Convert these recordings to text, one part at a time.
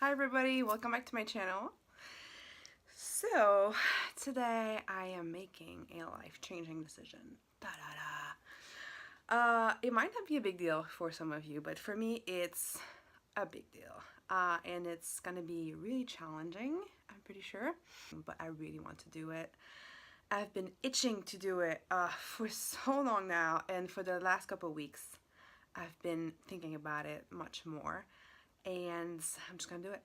Hi everybody, welcome back to my channel. So today I am making a life-changing decision. It might not be a big deal for some of you, but for me it's a big deal. And it's gonna be really challenging, I'm pretty sure, but I really want to do it. I've been itching to do it for so long now, and for the last couple of weeks I've been thinking about it much more, and I'm just gonna do it.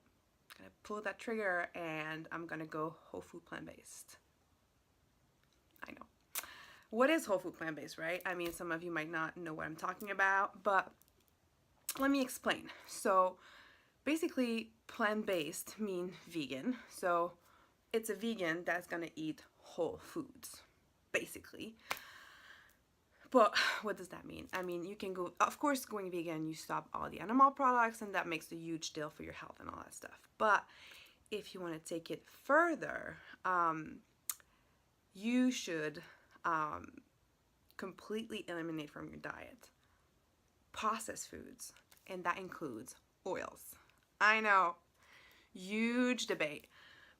I'm gonna pull that trigger and I'm gonna go whole food plant-based. I know. What is whole food plant-based, right? I mean, some of you might not know what I'm talking about, but let me explain. So basically, plant-based mean vegan. So it's a vegan that's gonna eat whole foods, basically. But what does that mean? I mean, you can go, of course, going vegan, you stop all the animal products, and that makes a huge deal for your health and all that stuff. But if you want to take it further, you should completely eliminate from your diet processed foods, and that includes oils. I know, huge debate.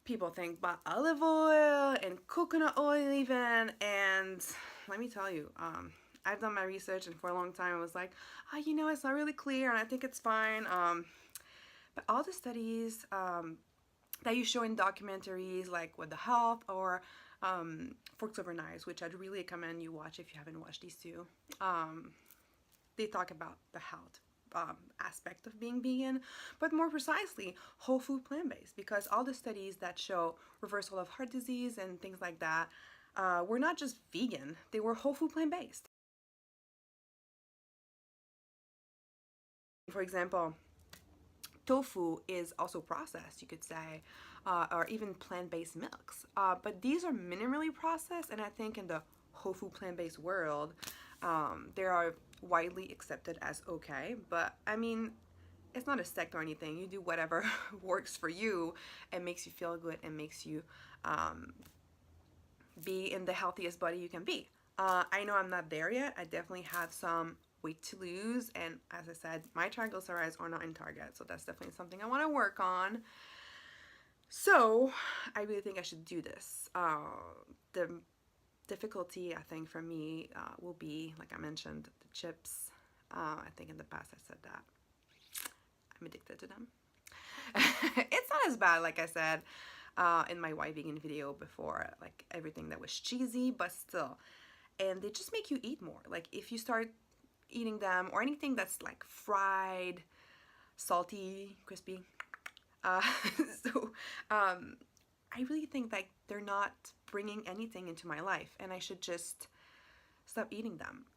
People think about olive oil and coconut oil even, and let me tell you, I've done my research, and for a long time I was like, you know, it's not really clear and I think it's fine. But all the studies that you show in documentaries like What the Health or Forks Over Knives, which I'd really recommend you watch if you haven't watched these two, they talk about the health aspect of being vegan, but more precisely whole food plant-based, because all the studies that show reversal of heart disease and things like that were not just vegan, they were whole food plant-based. For example, tofu is also processed, you could say, or even plant-based milks, but these are minimally processed, and I think in the whole food plant-based world they are widely accepted as okay. But I mean, it's not a sect or anything. You do whatever works for you and makes you feel good and makes you be in the healthiest body you can be. I know I'm not there yet. I definitely have some weight to lose, and as I said, my triglycerides are not in target, so that's definitely something I want to work on. So I really think I should do this. The difficulty, I think, for me will be, like I mentioned, the chips. I think in the past I said that I'm addicted to them. It's not as bad, like I said in my why vegan video before, like everything that was cheesy, but still. And they just make you eat more. Like if you start eating them, or anything that's like fried, salty, crispy. Uh, so I really think like they're not bringing anything into my life, and I should just stop eating them.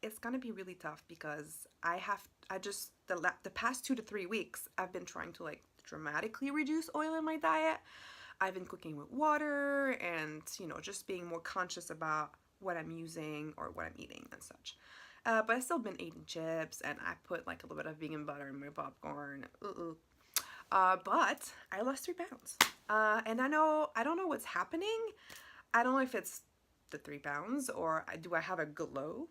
It's gonna be really tough because the past 2 to 3 weeks I've been trying to like dramatically reduce oil in my diet. I've been cooking with water and, you know, just being more conscious about what I'm using or what I'm eating and such. But I've still been eating chips, and I put like a little bit of vegan butter in my popcorn. But I lost 3 pounds. And I don't know what's happening. I don't know if it's the 3 pounds or do I have a glow?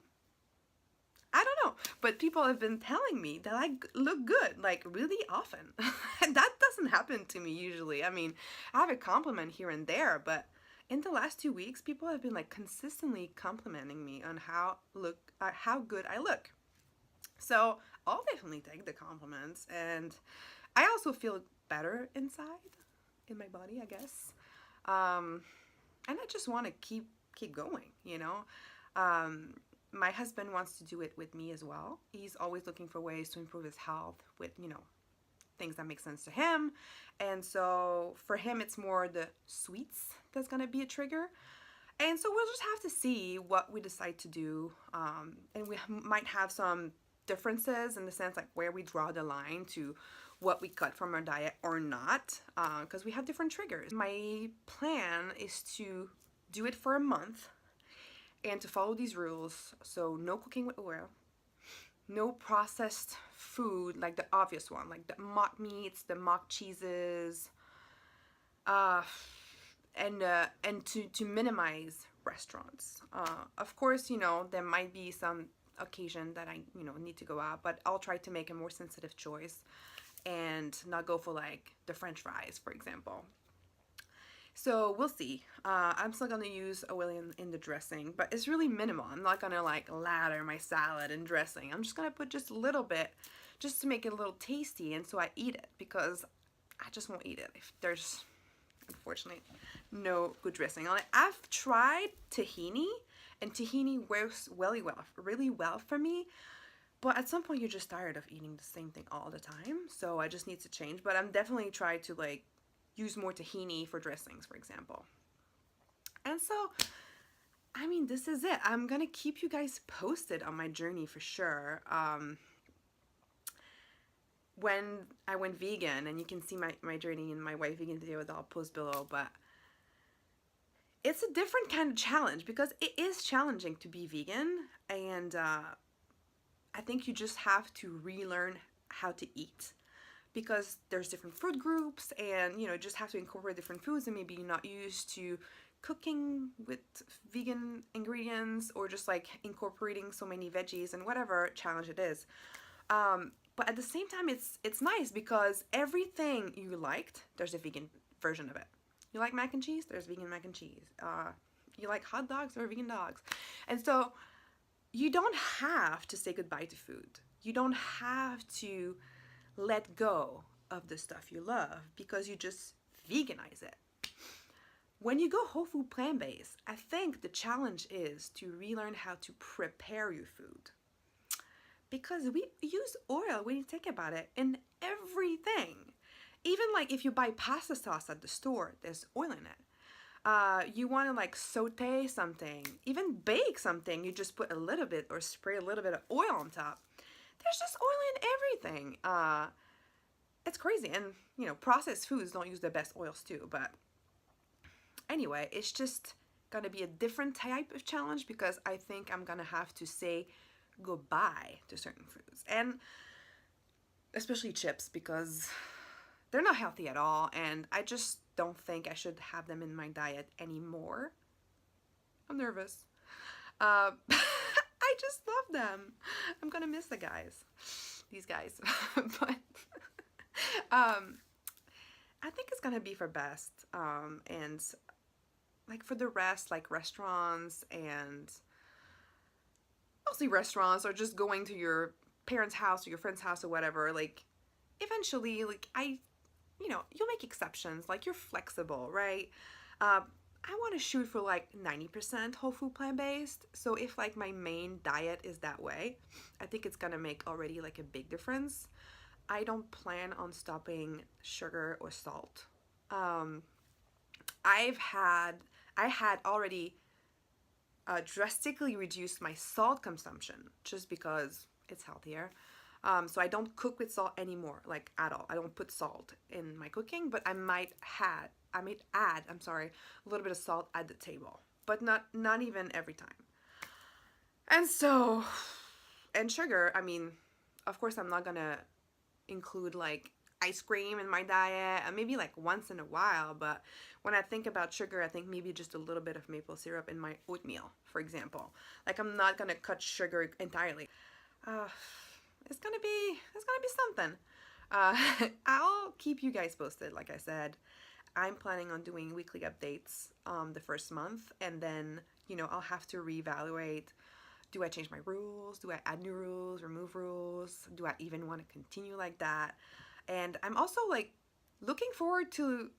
I don't know, but people have been telling me that I look good, like really often. And that doesn't happen to me usually. I mean, I have a compliment here and there, but in the last 2 weeks, people have been like consistently complimenting me on how good I look. So I'll definitely take the compliments, and I also feel better inside in my body, I guess. And I just want to keep going, you know. My husband wants to do it with me as well. He's always looking for ways to improve his health with, you know, things that make sense to him. And so for him, it's more the sweets that's gonna be a trigger. And so we'll just have to see what we decide to do. And we might have some differences in the sense like where we draw the line to what we cut from our diet or not, because we have different triggers. My plan is to do it for a month and to follow these rules. So no cooking with oil, no processed food, like the obvious one, like the mock meats, the mock cheeses, and to minimize restaurants. Of course, you know, there might be some occasion that I, you know, need to go out, but I'll try to make a more sensitive choice and not go for like the French fries, for example. So we'll see. I'm still gonna use oil in the dressing, but it's really minimal. I'm not gonna like lather my salad in dressing. I'm just gonna put just a little bit just to make it a little tasty, and so I eat it, because I just won't eat it if there's, unfortunately, no good dressing on it. I've tried tahini, and tahini works really well for me. But at some point, you're just tired of eating the same thing all the time. So I just need to change. But I'm definitely trying to like use more tahini for dressings, for example. And so, I mean, this is it. I'm gonna keep you guys posted on my journey for sure. When I went vegan, and you can see my journey in my white vegan video that I'll post below, but it's a different kind of challenge, because it is challenging to be vegan, and I think you just have to relearn how to eat, because there's different food groups, and you know, just have to incorporate different foods, and maybe you're not used to cooking with vegan ingredients, or just like incorporating so many veggies and whatever challenge it is. But at the same time, it's nice, because everything you liked, there's a vegan version of it. You like mac and cheese? There's vegan mac and cheese. You like hot dogs? There are vegan dogs. And so you don't have to say goodbye to food. You don't have to let go of the stuff you love, because you just veganize it. When you go whole food plant-based, I think the challenge is to relearn how to prepare your food. Because we use oil, when you think about it, in everything. Even like if you buy pasta sauce at the store, there's oil in it. You want to like saute something, even bake something, you just put a little bit or spray a little bit of oil on top. There's just oil in everything. It's crazy. And you know, processed foods don't use the best oils too. But anyway, it's just gonna be a different type of challenge, because I think I'm gonna have to say goodbye to certain foods, and especially chips, because they're not healthy at all, and I just don't think I should have them in my diet anymore. I'm nervous. I just love them. I'm gonna miss these guys. But I think it's gonna be for best. And like for the rest, like restaurants, and mostly restaurants, or just going to your parents' house or your friend's house or whatever, like eventually, like you know, you'll make exceptions, like you're flexible, right? I want to shoot for like 90% whole food plant-based. So if like my main diet is that way, I think it's gonna make already like a big difference. I don't plan on stopping sugar or salt. I had already drastically reduced my salt consumption, just because it's healthier. So I don't cook with salt anymore, like at all. I don't put salt in my cooking, but I might add, a little bit of salt at the table, but not even every time. And so, and sugar, I mean, of course I'm not gonna include like ice cream in my diet, and maybe like once in a while, but when I think about sugar, I think maybe just a little bit of maple syrup in my oatmeal, for example. Like I'm not gonna cut sugar entirely. It's gonna be something. I'll keep you guys posted. Like I said, I'm planning on doing weekly updates the first month, and then you know, I'll have to reevaluate. Do I change my rules? Do I add new rules, remove rules? Do I even want to continue like that? And I'm also like looking forward to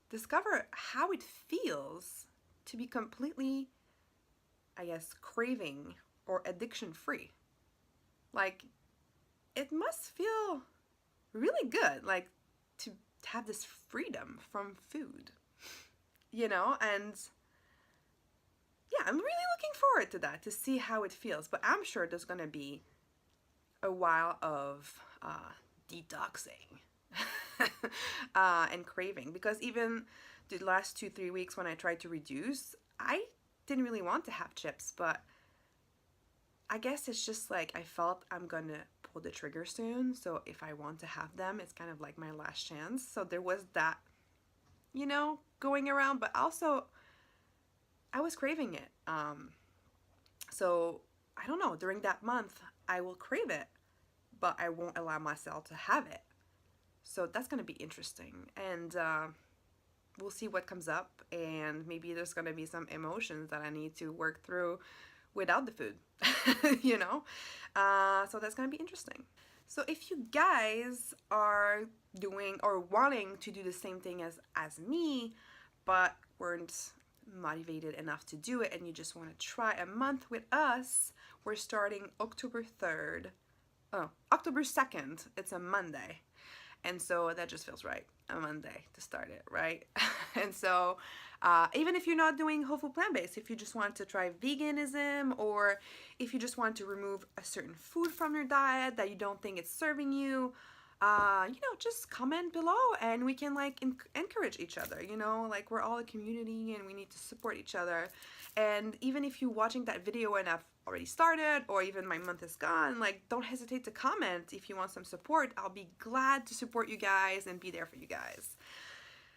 discover how it feels to be completely, I guess, craving or addiction free. Like, it must feel really good, like to have this freedom from food, you know? And yeah, I'm really looking forward to that, to see how it feels. But I'm sure there's gonna be a while of detoxing and craving, because even the last 2-3 weeks when I tried to reduce, I didn't really want to have chips, but I guess it's just like I felt I'm gonna pull the trigger soon, so if I want to have them, it's kind of like my last chance. So there was that, you know, going around, but also I was craving it. So I don't know, during that month I will crave it, but I won't allow myself to have it. So that's gonna be interesting, and we'll see what comes up, and maybe there's gonna be some emotions that I need to work through without the food, you know? So that's gonna be interesting. So if you guys are doing or wanting to do the same thing as me, but weren't motivated enough to do it and you just want to try a month with us, we're starting October 3rd. Oh, October 2nd. It's a Monday. And so that just feels right, a Monday to start it, right? And so even if you're not doing whole food plant-based, if you just want to try veganism, or if you just want to remove a certain food from your diet that you don't think it's serving you, just comment below and we can like encourage each other, like we're all a community and we need to support each other. And even if you're watching that video and I've already started, or even my month is gone, like don't hesitate to comment if you want some support. I'll be glad to support you guys and be there for you guys.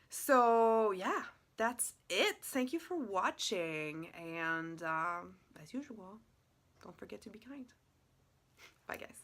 So yeah, that's it. Thank you for watching, and as usual, don't forget to be kind. Bye guys.